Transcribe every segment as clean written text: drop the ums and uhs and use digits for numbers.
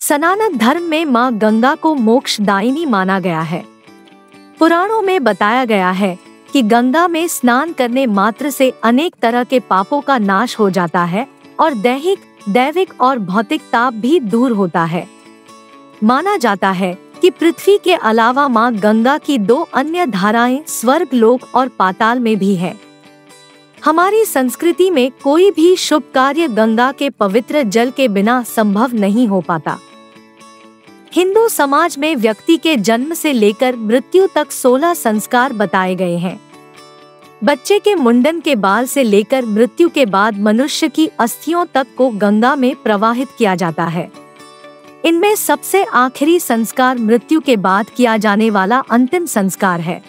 सनातन धर्म में माँ गंगा को मोक्षदायिनी माना गया है। पुराणों में बताया गया है कि गंगा में स्नान करने मात्र से अनेक तरह के पापों का नाश हो जाता है और दैविक और भौतिक ताप भी दूर होता है। माना जाता है कि पृथ्वी के अलावा माँ गंगा की 2 अन्य धाराएं स्वर्ग लोक और पाताल में भी है। हमारी संस्कृति में कोई भी शुभ कार्य गंगा के पवित्र जल के बिना संभव नहीं हो पाता। हिंदू समाज में व्यक्ति के जन्म से लेकर मृत्यु तक 16 संस्कार बताए गए हैं। बच्चे के मुंडन के बाल से लेकर मृत्यु के बाद मनुष्य की अस्थियों तक को गंगा में प्रवाहित किया जाता है। इनमें सबसे आखिरी संस्कार मृत्यु के बाद किया जाने वाला अंतिम संस्कार है।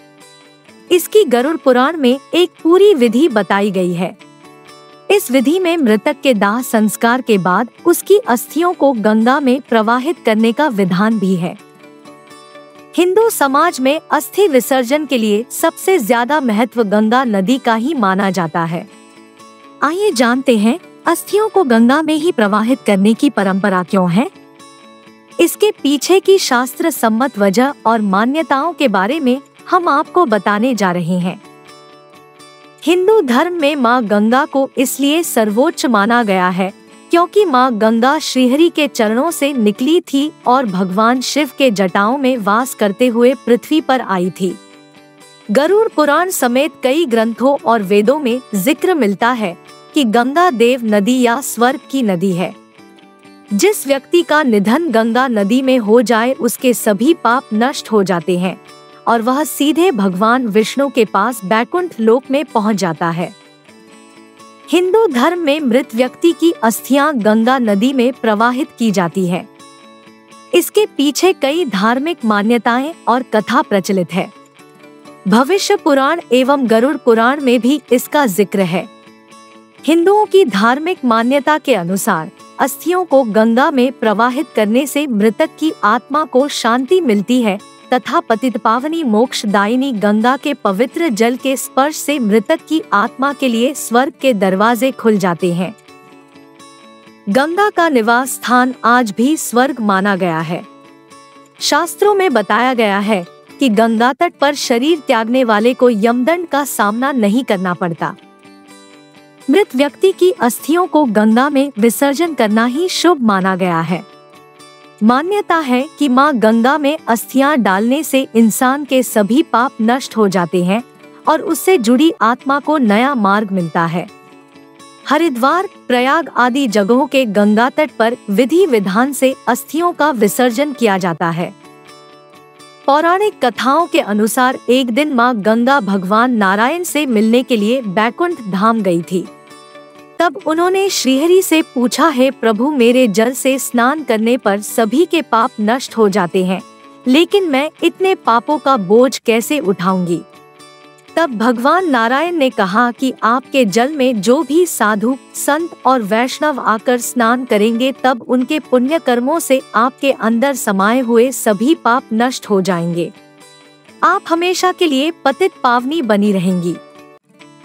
इसकी गरुड़ पुराण में एक पूरी विधि बताई गई है। इस विधि में मृतक के दाह संस्कार के बाद उसकी अस्थियों को गंगा में प्रवाहित करने का विधान भी है। हिंदू समाज में अस्थि विसर्जन के लिए सबसे ज्यादा महत्व गंगा नदी का ही माना जाता है। आइए जानते हैं अस्थियों को गंगा में ही प्रवाहित करने की परंपरा क्यों है। इसके पीछे की शास्त्र सम्मत वजह और मान्यताओं के बारे में हम आपको बताने जा रहे हैं। हिंदू धर्म में माँ गंगा को इसलिए सर्वोच्च माना गया है क्योंकि माँ गंगा श्रीहरि के चरणों से निकली थी और भगवान शिव के जटाओं में वास करते हुए पृथ्वी पर आई थी। गरुड़ पुराण समेत कई ग्रंथों और वेदों में जिक्र मिलता है कि गंगा देव नदी या स्वर्ग की नदी है। जिस व्यक्ति का निधन गंगा नदी में हो जाए उसके सभी पाप नष्ट हो जाते हैं और वह सीधे भगवान विष्णु के पास बैकुंठ लोक में पहुंच जाता है। हिंदू धर्म में मृत व्यक्ति की अस्थियां गंगा नदी में प्रवाहित की जाती है। इसके पीछे कई धार्मिक मान्यताएं और कथा प्रचलित है। भविष्य पुराण एवं गरुड़ पुराण में भी इसका जिक्र है। हिंदुओं की धार्मिक मान्यता के अनुसार अस्थियों को गंगा में प्रवाहित करने से मृतक की आत्मा को शांति मिलती है तथा पतितपावनी मोक्षदायिनी गंगा के पवित्र जल के स्पर्श से मृतक की आत्मा के लिए स्वर्ग के दरवाजे खुल जाते हैं। गंगा का निवास स्थान आज भी स्वर्ग माना गया है। शास्त्रों में बताया गया है कि गंगा तट पर शरीर त्यागने वाले को यमदंड का सामना नहीं करना पड़ता। मृत व्यक्ति की अस्थियों को गंगा में विसर्जन करना ही शुभ माना गया है। मान्यता है कि माँ गंगा में अस्थियां डालने से इंसान के सभी पाप नष्ट हो जाते हैं और उससे जुड़ी आत्मा को नया मार्ग मिलता है। हरिद्वार, प्रयाग आदि जगहों के गंगा तट पर विधि विधान से अस्थियों का विसर्जन किया जाता है। पौराणिक कथाओं के अनुसार एक दिन माँ गंगा भगवान नारायण से मिलने के लिए बैकुंठ धाम गई थी। तब उन्होंने श्रीहरि से पूछा, हे प्रभु, मेरे जल से स्नान करने पर सभी के पाप नष्ट हो जाते हैं, लेकिन मैं इतने पापों का बोझ कैसे उठाऊंगी। तब भगवान नारायण ने कहा कि आपके जल में जो भी साधु, संत और वैष्णव आकर स्नान करेंगे तब उनके पुण्य कर्मों से आपके अंदर समाये हुए सभी पाप नष्ट हो जाएंगे। आप हमेशा के लिए पतित पावनी बनी रहेंगी।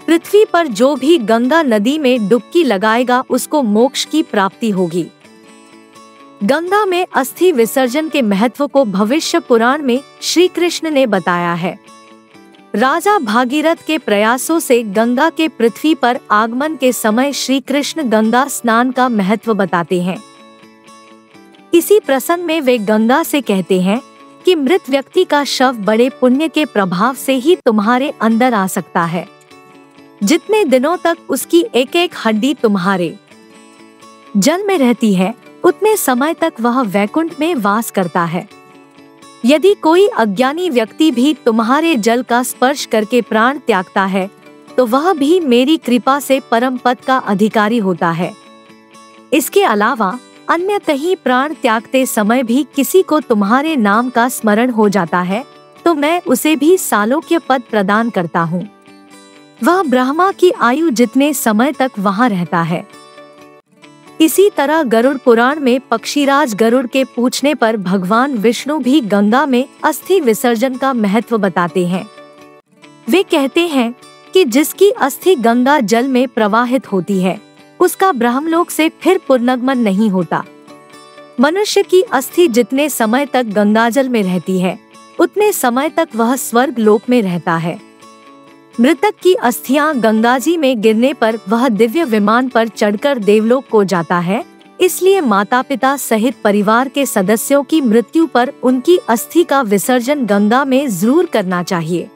पृथ्वी पर जो भी गंगा नदी में डुबकी लगाएगा उसको मोक्ष की प्राप्ति होगी। गंगा में अस्थि विसर्जन के महत्व को भविष्य पुराण में श्री कृष्ण ने बताया है। राजा भागीरथ के प्रयासों से गंगा के पृथ्वी पर आगमन के समय श्री कृष्ण गंगा स्नान का महत्व बताते हैं। इसी प्रसंग में वे गंगा से कहते हैं कि मृत व्यक्ति का शव बड़े पुण्य के प्रभाव से ही तुम्हारे अंदर आ सकता है। जितने दिनों तक उसकी एक एक हड्डी तुम्हारे जल में रहती है उतने समय तक वह वैकुंठ में वास करता है। यदि कोई अज्ञानी व्यक्ति भी तुम्हारे जल का स्पर्श करके प्राण त्यागता है तो वह भी मेरी कृपा से परम पद का अधिकारी होता है। इसके अलावा अन्य कहीं प्राण त्यागते समय भी किसी को तुम्हारे नाम का स्मरण हो जाता है तो मैं उसे भी सालोक्य पद प्रदान करता हूँ। वह ब्रह्मा की आयु जितने समय तक वहाँ रहता है। इसी तरह गरुड़ पुराण में पक्षीराज गरुड़ के पूछने पर भगवान विष्णु भी गंगा में अस्थि विसर्जन का महत्व बताते हैं। वे कहते हैं कि जिसकी अस्थि गंगा जल में प्रवाहित होती है उसका ब्रह्मलोक से फिर पुनर्गमन नहीं होता। मनुष्य की अस्थि जितने समय तक गंगाजल में रहती है, उतने समय तक वह स्वर्ग लोक में रहता है। मृतक की अस्थियां गंगाजी में गिरने पर वह दिव्य विमान पर चढ़कर देवलोक को जाता है। इसलिए माता पिता सहित परिवार के सदस्यों की मृत्यु पर उनकी अस्थि का विसर्जन गंगा में जरूर करना चाहिए।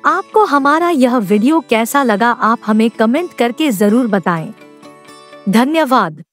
आपको हमारा यह वीडियो कैसा लगा, आप हमें कमेंट करके जरूर बताएं। धन्यवाद।